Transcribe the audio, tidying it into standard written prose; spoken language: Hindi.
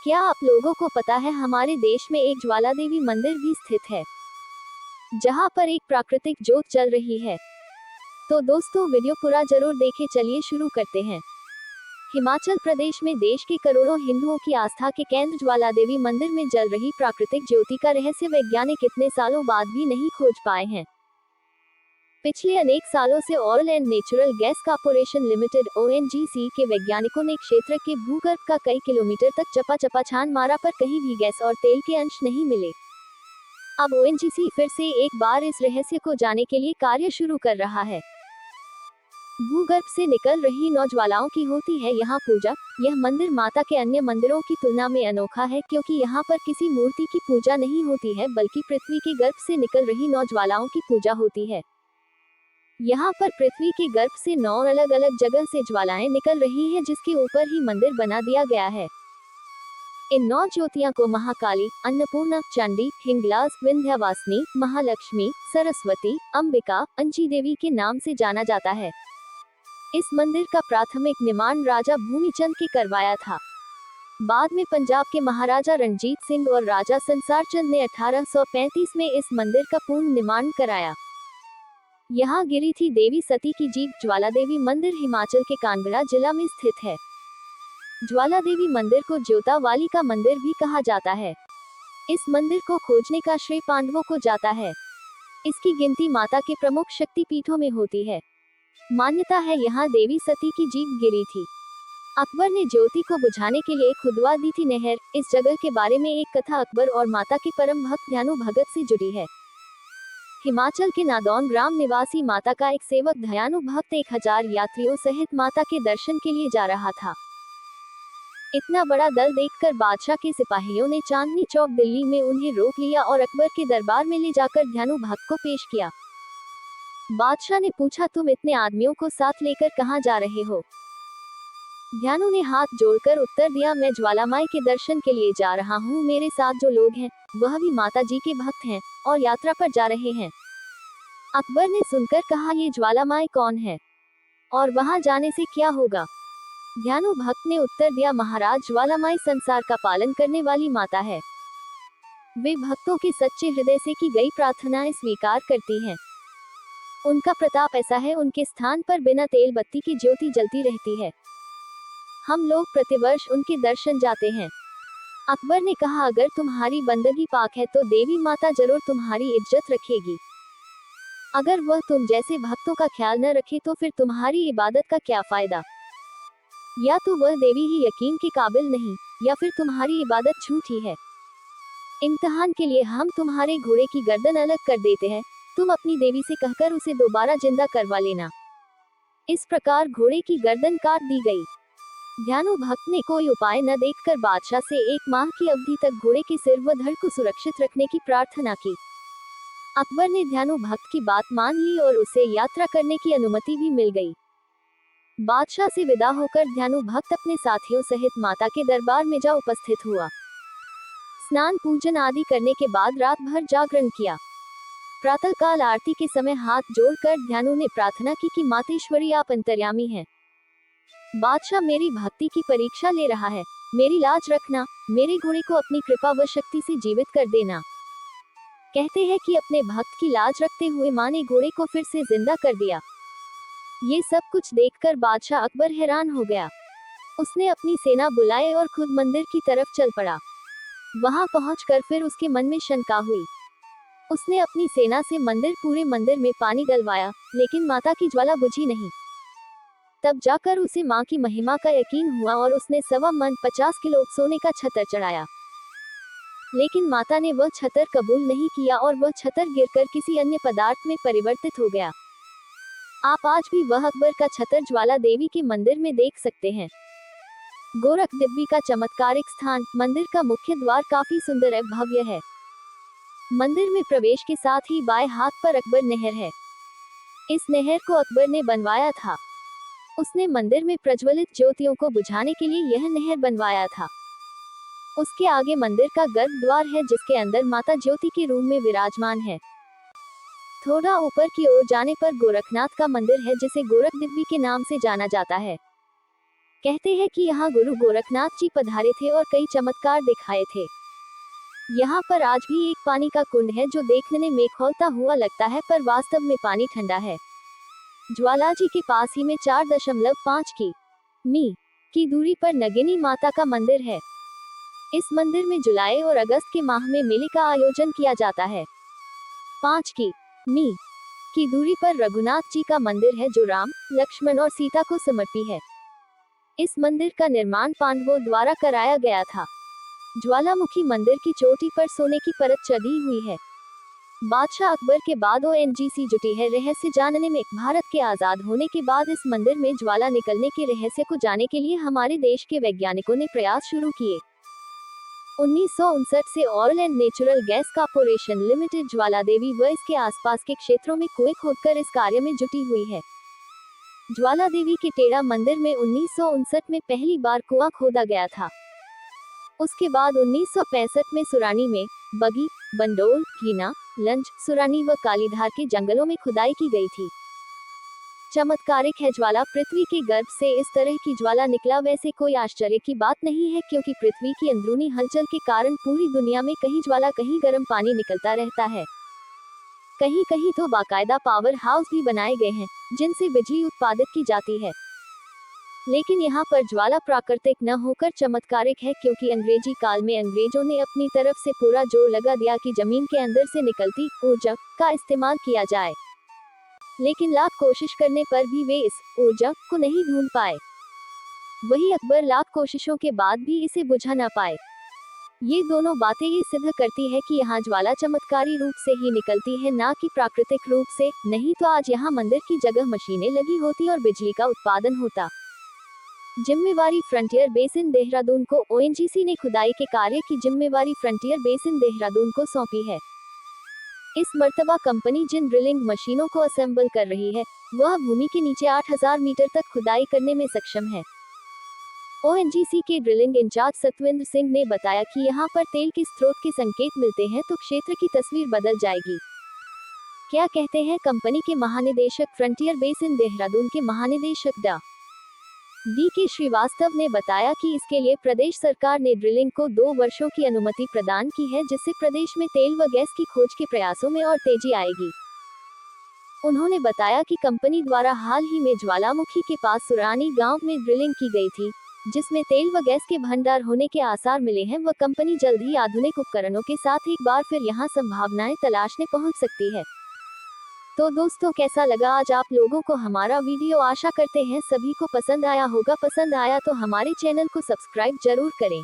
क्या आप लोगों को पता है हमारे देश में एक ज्वाला देवी मंदिर भी स्थित है, जहां पर एक प्राकृतिक ज्योत चल रही है। तो दोस्तों वीडियो पूरा जरूर देखें। चलिए शुरू करते हैं। हिमाचल प्रदेश में देश के करोड़ों हिंदुओं की आस्था के केंद्र ज्वाला देवी मंदिर में जल रही प्राकृतिक ज्योति का रहस्य वैज्ञानिक इतने सालों बाद भी नहीं खोज पाए हैं। पिछले अनेक सालों से oil and natural gas corporation limited (ONGC) के वैज्ञानिकों ने क्षेत्र के भूगर्भ का कई किलोमीटर तक चपा छान मारा, पर कहीं भी गैस और तेल के अंश नहीं मिले। अब ONGC फिर से एक बार इस रहस्य को जानने के लिए कार्य शुरू कर रहा है। भूगर्भ से निकल रही 9 ज्वालाओं की होती है यहाँ पूजा। यह मंदिर माता के अन्य मंदिरों की तुलना में अनोखा है, क्योंकि यहाँ पर किसी मूर्ति की पूजा नहीं होती है, बल्कि पृथ्वी के गर्भ से निकल रही 9 ज्वालाओं की पूजा होती है। यहाँ पर पृथ्वी के गर्भ से 9 अलग अलग जगह से ज्वालाएं निकल रही हैं, जिसके ऊपर ही मंदिर बना दिया गया है। इन 9 ज्योतियों को महाकाली, अन्नपूर्णा, चंडी, हिंगलाज, विंध्यवासिनी, महालक्ष्मी, सरस्वती, अंबिका, अंजी देवी के नाम से जाना जाता है। इस मंदिर का प्राथमिक निर्माण राजा भूमिचंद के करवाया था। बाद में पंजाब के महाराजा रणजीत सिंह और राजा संसार चंद ने 1835 में इस मंदिर का पूर्ण निर्माण कराया। यहाँ गिरी थी देवी सती की जीभ। ज्वाला देवी मंदिर हिमाचल के कांगड़ा जिला में स्थित है। ज्वाला देवी मंदिर को ज्योता वाली का मंदिर भी कहा जाता है। इस मंदिर को खोजने का श्रेय पांडवों को जाता है। इसकी गिनती माता के प्रमुख शक्तिपीठों में होती है। मान्यता है यहाँ देवी सती की जीभ गिरी थी। अकबर ने ज्योति को बुझाने के लिए खुदवा दी थी नहर। इस जगह के बारे में एक कथा अकबर और माता के परम भक्त ध्यानु भगत से जुड़ी है। हिमाचल के नादौन ग्राम निवासी माता का एक सेवक ध्यानु भक्त 1000 यात्रियों सहित माता के दर्शन के लिए जा रहा था। इतना बड़ा दल देखकर बादशाह के सिपाहियों ने चांदनी चौक दिल्ली में उन्हें रोक लिया और अकबर के दरबार में ले जाकर ध्यानु भक्त को पेश किया। बादशाह ने पूछा, तुम इतने आदमियों को साथ लेकर कहाँ जा रहे हो? ध्यानु ने हाथ जोड़कर उत्तर दिया, मैं ज्वालामाई के दर्शन के लिए जा रहा हूँ। मेरे साथ जो लोग हैं वह भी माता जी के भक्त हैं और यात्रा पर जा रहे हैं। अकबर ने सुनकर कहा, ये ज्वालामाई कौन है और वहां जाने से क्या होगा? ध्यानु भक्त ने उत्तर दिया, महाराज, ज्वालामाई संसार का पालन करने वाली माता है। वे भक्तों के सच्चे हृदय से की गई प्रार्थनाएं स्वीकार करती हैं। उनका प्रताप ऐसा है, उनके स्थान पर बिना तेल बत्ती की ज्योति जलती रहती है। हम लोग प्रतिवर्ष उनके दर्शन जाते हैं। अकबर ने कहा, अगर तुम्हारी बंदगी पाक है तो देवी माता जरूर तुम्हारी इज्जत रखेगी। अगर वह तुम जैसे भक्तों का ख्याल न रखे तो फिर तुम्हारी इबादत का क्या फायदा? या तो वह देवी ही यकीन के काबिल नहीं, या फिर तुम्हारी इबादत झूठी है। इम्तिहान के लिए हम तुम्हारे घोड़े की गर्दन अलग कर देते हैं। तुम अपनी देवी से कहकर उसे दोबारा जिंदा करवा लेना। इस प्रकार घोड़े की गर्दन काट दी गई। ध्यानु भक्त ने कोई उपाय न देखकर बादशाह से 1 माह की अवधि तक घोड़े के सिर व धड़ को सुरक्षित रखने की प्रार्थना की। अकबर ने ध्यानु भक्त की बात मान ली और उसे यात्रा करने की अनुमति भी मिल गई। बादशाह से विदा होकर ध्यानु भक्त अपने साथियों सहित माता के दरबार में जा उपस्थित हुआ। स्नान पूजन आदि करने के बाद रात भर जागरण किया। प्रातःकाल आरती के समय हाथ जोड़कर ध्यानु ने प्रार्थना की कि मातेश्वरी, आप अंतर्यामी हैं। बादशाह मेरी भक्ति की परीक्षा ले रहा है। मेरी लाज रखना। मेरे घोड़े को अपनी कृपा व शक्ति से जीवित कर देना। कहते हैं कि अपने भक्त की लाज रखते हुए मां ने घोड़े को फिर से जिंदा कर दिया। ये सब कुछ देखकर बादशाह अकबर हैरान हो गया। उसने अपनी सेना बुलाई और खुद मंदिर की तरफ चल पड़ा। वहां पहुंचकर फिर उसके मन में शंका हुई। उसने अपनी सेना से पूरे मंदिर में पानी डलवाया, लेकिन माता की ज्वाला बुझी नहीं। तब जाकर उसे मां की महिमा का यकीन हुआ और उसने 1.25 मन 50 किलो सोने का छतर चढ़ाया। लेकिन माता ने वह छतर कबूल नहीं किया और वह छतर गिरकर किसी अन्य पदार्थ में परिवर्तित हो गया। आप आज भी वह अकबर का छतर ज्वाला देवी के मंदिर में देख सकते हैं। गोरख दिब्बी का चमत्कारिक स्थान। मंदिर का मुख्य द्वार काफी सुंदर है, भव्य है। मंदिर में प्रवेश के साथ ही बाएं हाथ पर अकबर नहर है। इस नहर को अकबर ने बनवाया था। उसने मंदिर में प्रज्वलित ज्योतियों को बुझाने के लिए यह नहर बनवाया था। उसके आगे मंदिर का गर्भ द्वार है, जिसके अंदर माता ज्योति के रूप में विराजमान है। थोड़ा ऊपर की ओर जाने पर गोरखनाथ का मंदिर है, जिसे गोरख दिब्बी के नाम से जाना जाता है। कहते हैं कि यहाँ गुरु गोरखनाथ जी पधारे थे और कई चमत्कार दिखाए थे। यहाँ पर आज भी एक पानी का कुंड है जो देखने में खौलता हुआ लगता है, पर वास्तव में पानी ठंडा है। ज्वाला जी के पास ही में 4.5 मी की दूरी पर नगिनी माता का मंदिर है। इस मंदिर में जुलाई और अगस्त के माह में मेले का आयोजन किया जाता है। 5 मी की दूरी पर रघुनाथ जी का मंदिर है जो राम, लक्ष्मण और सीता को समर्पित है। इस मंदिर का निर्माण पांडवों द्वारा कराया गया था। ज्वालामुखी मंदिर की चोटी पर सोने की परत चढ़ी हुई है। बादशाह अकबर के बाद ओएनजीसी जुटी है रहस्य जानने में। भारत के आजाद होने के बाद इस मंदिर में ज्वाला निकलने के रहस्य को जानने के लिए हमारे देश के वैज्ञानिकों ने प्रयास शुरू किए। 1959 से oil and natural gas corporation limited Jwala Devi व इसके आसपास के क्षेत्रों में कुएं खोदकर इस कार्य में जुटी हुई है। ज्वाला देवी के टेढ़ा मंदिर में 1959 में पहली बार कुआं खोदा गया था। उसके बाद 1965 में सुरानी में, बगी, बंडोल, कीना, लंज, सुरानी व कालीधार के जंगलों में खुदाई की गई थी। चमत्कारिक है ज्वाला। पृथ्वी के गर्भ से इस तरह की ज्वाला निकला वैसे कोई आश्चर्य की बात नहीं है, क्योंकि पृथ्वी की अंदरूनी हलचल के कारण पूरी दुनिया में कहीं ज्वाला कहीं गर्म पानी निकलता रहता है। कहीं कहीं तो बाकायदा पावर हाउस भी बनाए गए हैं जिनसे बिजली उत्पादित की जाती है। लेकिन यहाँ पर ज्वाला प्राकृतिक न होकर चमत्कारिक है, क्योंकि अंग्रेजी काल में अंग्रेजों ने अपनी तरफ से पूरा जोर लगा दिया कि जमीन के अंदर से निकलती ऊर्जा का इस्तेमाल किया जाए। लेकिन लाख कोशिश करने पर भी वे इस ऊर्जा को नहीं ढूंढ पाए। वही अकबर लाख कोशिशों के बाद भी इसे बुझा न पाए। ये दोनों बातें ये सिद्ध करती है कि यहाँ ज्वाला चमत्कारी रूप से ही निकलती है, ना कि प्राकृतिक रूप से। नहीं तो आज यहाँ मंदिर की जगह मशीनें लगी होती और बिजली का उत्पादन होता। जिम्मेवारी फ्रंटियर बेसिन देहरादून को। ओएनजीसी ने खुदाई के कार्य की जिम्मेवारी फ्रंटियर बेसिन देहरादून को सौंपी है। इस मर्तबा कंपनी जिन ड्रिलिंग मशीनों को असेंबल कर रही है वह भूमि के नीचे 8000 मीटर तक खुदाई करने में सक्षम है। ओएनजीसी के ड्रिलिंग इंचार्ज सतविंद्र सिंह ने बताया कि यहाँ पर तेल के स्रोत के संकेत मिलते हैं तो क्षेत्र की तस्वीर बदल जाएगी। क्या कहते हैं कंपनी के महानिदेशक फ्रंटियर बेसिन देहरादून के महानिदेशक डा डी.के. श्रीवास्तव ने बताया कि इसके लिए प्रदेश सरकार ने ड्रिलिंग को 2 वर्षों की अनुमति प्रदान की है, जिससे प्रदेश में तेल व गैस की खोज के प्रयासों में और तेजी आएगी। उन्होंने बताया कि कंपनी द्वारा हाल ही में ज्वालामुखी के पास सुरानी गांव में ड्रिलिंग की गई थी, जिसमें तेल व गैस के भंडार होने के आसार मिले हैं। वह कंपनी जल्द ही आधुनिक उपकरणों के साथ एक बार फिर यहां संभावनाएं तलाशने पहुंच सकती है। तो दोस्तों, कैसा लगा आज आप लोगों को हमारा वीडियो? आशा करते हैं सभी को पसंद आया होगा। पसंद आया तो हमारे चैनल को सब्सक्राइब जरूर करें।